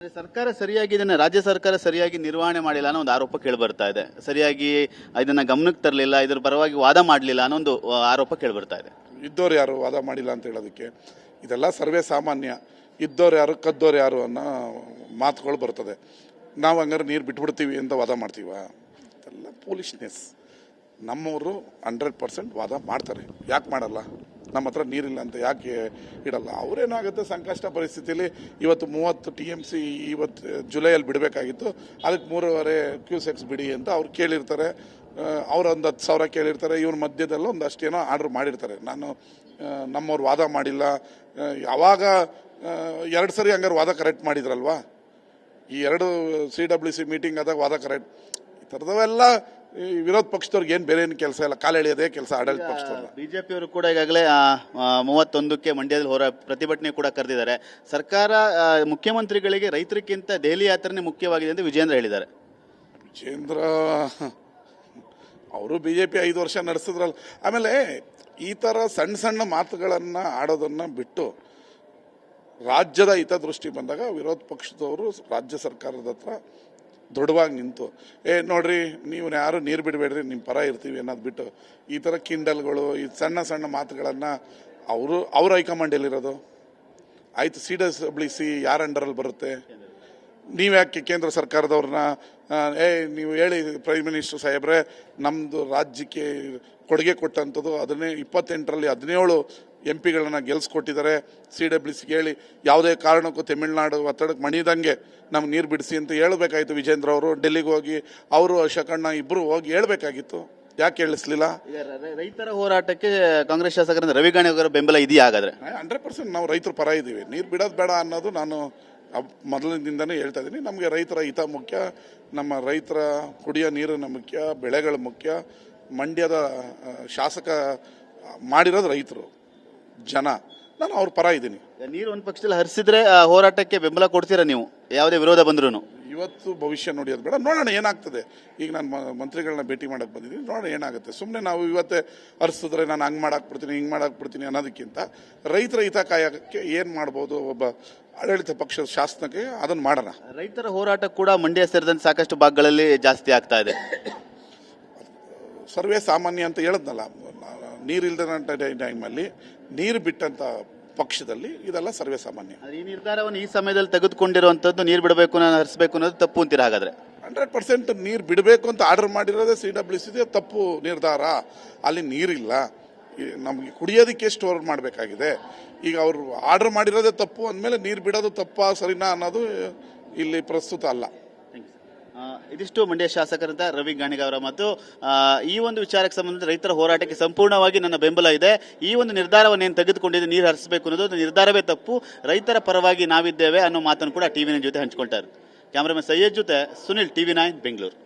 ಸರ್ಕಾರ ಸರಿಯಾಗಿ ಇದನ್ನ ರಾಜ್ಯ ಸರ್ಕಾರ ಸರಿಯಾಗಿ ನಿರ್ವಹಣೆ ಮಾಡಿಲ್ಲ ಅನ್ನೋ ಒಂದು ಆರೋಪ ಕೇಳಿಬರ್ತಾ ಇದೆ. ಸರಿಯಾಗಿ ಇದನ್ನ ಗಮನಕ್ಕೆ ತರಲಿಲ್ಲ, ಇದರ ಪರವಾಗಿ ವಾದ ಮಾಡಲಿಲ್ಲ ಅನ್ನೋ ಒಂದು ಆರೋಪ ಕೇಳಿಬರ್ತಾ ಇದೆ. ಇದ್ದವ್ರು ಯಾರು ವಾದ ಮಾಡಿಲ್ಲ ಅಂತ ಹೇಳೋದಕ್ಕೆ? ಇದೆಲ್ಲ ಸರ್ವೇ ಸಾಮಾನ್ಯ. ಇದ್ದವ್ರು ಯಾರು ಕದ್ದವ್ರು ಯಾರು ಅನ್ನೋ ಮಾತುಗಳು ಬರ್ತದೆ. ನಾವು ಹಂಗಾರೆ ನೀರು ಬಿಟ್ಬಿಡ್ತೀವಿ ಅಂತ ವಾದ ಮಾಡ್ತೀವ? ಇದೆಲ್ಲ ಪೋಲಿಶ್ನೆಸ್. ನಮ್ಮವರು 100% ವಾದ ಮಾಡ್ತಾರೆ. ಯಾಕೆ ಮಾಡಲ್ಲ? ನಮ್ಮ ಹತ್ರ ನೀರಿಲ್ಲ ಅಂತ ಯಾಕೆ ಇಡಲ್ಲ? ಅವರೇನಾಗುತ್ತೆ, ಸಂಕಷ್ಟ ಪರಿಸ್ಥಿತಿಯಲ್ಲಿ ಇವತ್ತು 30 TMC ಇವತ್ತು ಜುಲೈಯಲ್ಲಿ ಬಿಡಬೇಕಾಗಿತ್ತು, ಅದಕ್ಕೆ 3.5 ಕ್ಯೂಸೆಕ್ಸ್ ಬಿಡಿ ಅಂತ ಅವ್ರು ಕೇಳಿರ್ತಾರೆ. ಅವ್ರು ಒಂದು 10,000 ಕೇಳಿರ್ತಾರೆ. ಇವ್ರ ಮಧ್ಯದಲ್ಲೂ ಒಂದಷ್ಟು ಏನೋ ಆರ್ಡ್ರ್ ಮಾಡಿರ್ತಾರೆ. ನಮ್ಮವ್ರು ವಾದ ಮಾಡಿಲ್ಲ. ಯಾವಾಗ 2 ಸರಿ ಹಂಗಾರೆ ವಾದ ಕರೆಕ್ಟ್ ಮಾಡಿದ್ರಲ್ವಾ? ಈ 2 CWC ಮೀಟಿಂಗ್ ಆದಾಗ ವಾದ ಕರೆಕ್ಟ್. ಈ ಥರದವೆಲ್ಲ ವಿರೋಧ ಪಕ್ಷದವ್ರಿಗೆ ಏನು ಬೇರೆ ಏನು ಕೆಲಸ ಇಲ್ಲ, ಕಾಲು ಎಳೆಯೋದೇ ಕೆಲಸ ಆಡಳಿತ ಪಕ್ಷದವ್ರ. ಬಿಜೆಪಿಯವರು ಕೂಡ ಈಗಾಗಲೇ 31ಕ್ಕೆ ಮಂಡ್ಯದಲ್ಲಿ ಪ್ರತಿಭಟನೆ ಕೂಡ ಕರೆದಿದ್ದಾರೆ. ಸರ್ಕಾರ ಮುಖ್ಯಮಂತ್ರಿಗಳಿಗೆ ರೈತರಿಗಿಂತ ದೆಹಲಿ ಯಾತ್ರೆನೇ ಮುಖ್ಯವಾಗಿದೆ ಅಂತ ವಿಜೇಂದ್ರ ಹೇಳಿದ್ದಾರೆ. ವಿಜೇಂದ್ರ ಅವರು BJP 5 ವರ್ಷ ನಡೆಸಿದ್ರಲ್ಲ. ಆಮೇಲೆ ಈ ಥರ ಸಣ್ಣ ಸಣ್ಣ ಮಾತುಗಳನ್ನು ಆಡೋದನ್ನು ಬಿಟ್ಟು ರಾಜ್ಯದ ಹಿತದೃಷ್ಟಿ ಬಂದಾಗ ವಿರೋಧ ಪಕ್ಷದವರು ರಾಜ್ಯ ಸರ್ಕಾರದ ಹತ್ರ ದೃಢವಾಗಿ ನಿಂತು ನೋಡ್ರಿ, ನೀವು ಯಾರು ನೀರು ಬಿಡಬೇಡ್ರಿ, ನಿಮ್ಮ ಪರ ಇರ್ತೀವಿ ಅನ್ನೋದು ಬಿಟ್ಟು ಈ ಥರ ಕಿಂಡಲ್ಗಳು, ಈ ಸಣ್ಣ ಸಣ್ಣ ಮಾತುಗಳನ್ನು ಅವ್ರ ಹೈಕಮಾಂಡಲ್ಲಿರೋದು ಆಯ್ತು. CWC ಯಾರ ಅಂಡರಲ್ಲಿ ಬರುತ್ತೆ? ನೀವ್ಯಾಕೆ ಕೇಂದ್ರ ಸರ್ಕಾರದವ್ರನ್ನ ನೀವು ಹೇಳಿ ಪ್ರೈಮ್ ಮಿನಿಸ್ಟರ್ ಸಾಹೇಬ್ರೆ, ನಮ್ಮದು ರಾಜ್ಯಕ್ಕೆ ಕೊಡುಗೆ ಕೊಟ್ಟಂಥದ್ದು 28ರಲ್ಲಿ 17 MP ಗೆಲ್ಸ್ಕೊಟ್ಟಿದ್ದಾರೆ. CWCಗೆ ಹೇಳಿ ಯಾವುದೇ ಕಾರಣಕ್ಕೂ ತಮಿಳುನಾಡು ಒತ್ತಡಕ್ಕೆ ಮಣಿದಂಗೆ ನಮ್ಗೆ ನೀರು ಬಿಡಿಸಿ ಅಂತ ಹೇಳಬೇಕಾಗಿತ್ತು. ವಿಜೇಂದ್ರ ಅವರು ಡೆಲ್ಲಿಗೆ ಹೋಗಿ, ಅವರು ಅಶೋಕಣ್ಣ ಇಬ್ಬರು ಹೋಗಿ ಹೇಳಬೇಕಾಗಿತ್ತು. ಯಾಕೆ ಹೇಳಿಸ್ಲಿಲ್ಲ? ರೈತರ ಹೋರಾಟಕ್ಕೆ ಕಾಂಗ್ರೆಸ್ ಶಾಸಕರಿಂದ ರವಿ ಗಾಣಿ ಅವರ ಬೆಂಬಲ ಇದೆಯಾ? ಹಾಗಾದ್ರೆ 100% ನಾವು ರೈತರ ಪರ ಇದ್ದೀವಿ. ನೀರು ಬಿಡೋದು ಬೇಡ ಅನ್ನೋದು ನಾನು ಮೊದಲಿನಿಂದನೇ ಹೇಳ್ತಾ ಇದ್ದೀನಿ. ನಮಗೆ ರೈತರ ಹಿತ ಮುಖ್ಯ, ನಮ್ಮ ರೈತರ ಕುಡಿಯೋ ನೀರು ಮುಖ್ಯ, ಬೆಳೆಗಳು ಮುಖ್ಯ. ಮಂಡ್ಯದ ಶಾಸಕ ಮಾಡಿರೋದು ರೈತರು ಜನ, ನಾನು ಅವ್ರ ಪರ ಇದ್ದೀನಿ. ನೀರು ಒಂದು ಪಕ್ಷದಲ್ಲಿ ಹರಿಸಿದ್ರೆ ಹೋರಾಟಕ್ಕೆ ಬೆಂಬಲ ಕೊಡ್ತೀರಾ ನೀವು, ಯಾವುದೇ ವಿರೋಧ ಬಂದ್ರು? ಇವತ್ತು ಭವಿಷ್ಯ ನೋಡಿಯೋದು ಬೇಡ, ನೋಡೋಣ ಏನಾಗ್ತದೆ. ಈಗ ನಾನು ಮಂತ್ರಿಗಳನ್ನ ಭೇಟಿ ಮಾಡಕ್ಕೆ ಬಂದಿದ್ದೀನಿ, ನೋಡೋಣ ಏನಾಗುತ್ತೆ. ಸುಮ್ಮನೆ ನಾವು ಇವತ್ತೇ ಹರಿಸಿದ್ರೆ ನಾನು ಹಂಗೆ ಮಾಡಾಕ್ಬಿಡ್ತೀನಿ ಹಿಂಗೆ ಮಾಡಾಕ್ಬಿಡ್ತೀನಿ ಅನ್ನೋದಕ್ಕಿಂತ ರೈತರ ಹಿತ ಕಾಯಕ್ಕೆ ಏನು ಮಾಡ್ಬೋದು ಒಬ್ಬ ಆಡಳಿತ ಪಕ್ಷದ ಶಾಸನಕ್ಕೆ, ಅದನ್ನು ಮಾಡೋಣ. ರೈತರ ಹೋರಾಟ ಕೂಡ ಮಂಡ್ಯ ಸೇರಿದಂತೆ ಸಾಕಷ್ಟು ಭಾಗಗಳಲ್ಲಿ ಜಾಸ್ತಿ ಆಗ್ತಾ ಇದೆ. ಸರ್ವೇ ಸಾಮಾನ್ಯ ಅಂತ ಹೇಳದ್ನಲ್ಲ, ನೀರಿಲ್ದಂಥ ಟೈಮಲ್ಲಿ ನೀರು ಬಿಟ್ಟಂತ ಪಕ್ಷದಲ್ಲಿ ಇದೆಲ್ಲ ಸರ್ವೇ ಸಾಮಾನ್ಯ. ಈ ನಿರ್ಧಾರವನ್ನು ಈ ಸಮಯದಲ್ಲಿ ತೆಗೆದುಕೊಂಡಿರುವಂತದ್ದು, ನೀರು ಬಿಡಬೇಕು ಹರಿಸಬೇಕು ಅನ್ನೋದು ತಪ್ಪು ಅಂತೀರಾ? ಹಾಗಾದ್ರೆ 100% ನೀರು ಬಿಡಬೇಕು ಅಂತ ಆರ್ಡರ್ ಮಾಡಿರೋದೇ CWC ತಪ್ಪು ನಿರ್ಧಾರ. ಅಲ್ಲಿ ನೀರಿಲ್ಲ, ನಮಗೆ ಕುಡಿಯೋದಕ್ಕೆ ಸ್ಟೋರ್ ಮಾಡಬೇಕಾಗಿದೆ. ಈಗ ಅವರು ಆರ್ಡರ್ ಮಾಡಿರೋದೇ ತಪ್ಪು ಅಂದಮೇಲೆ ನೀರು ಬಿಡೋದು ತಪ್ಪಾ ಸರಿನಾ ಅನ್ನೋದು ಇಲ್ಲಿ ಪ್ರಸ್ತುತ ಅಲ್ಲ. ಇದಿಷ್ಟು ಮಂಡ್ಯ ಶಾಸಕರಂತ ರವಿ ಗಾಣಿಗ ಅವರ ಮತ್ತು ಈ ಒಂದು ವಿಚಾರಕ್ಕೆ ಸಂಬಂಧಿಸಿದ ರೈತರ ಹೋರಾಟಕ್ಕೆ ಸಂಪೂರ್ಣವಾಗಿ ನನ್ನ ಬೆಂಬಲ ಇದೆ. ಈ ಒಂದು ನಿರ್ಧಾರವನ್ನು ಏನು ತೆಗೆದುಕೊಂಡಿದೆ, ನೀರು ಹರಿಸಬೇಕು ಅನ್ನೋದು ನಿರ್ಧಾರವೇ ತಪ್ಪು, ರೈತರ ಪರವಾಗಿ ನಾವಿದ್ದೇವೆ ಅನ್ನೋ ಮಾತನ್ನು ಕೂಡ TV9 ಜೊತೆ ಹಂಚಿಕೊಳ್ತಾರೆ. ಕ್ಯಾಮರಾಮನ್ ಸೈಯದ್ ಜೊತೆ ಸುನಿಲ್, TV9 ಬೆಂಗಳೂರು.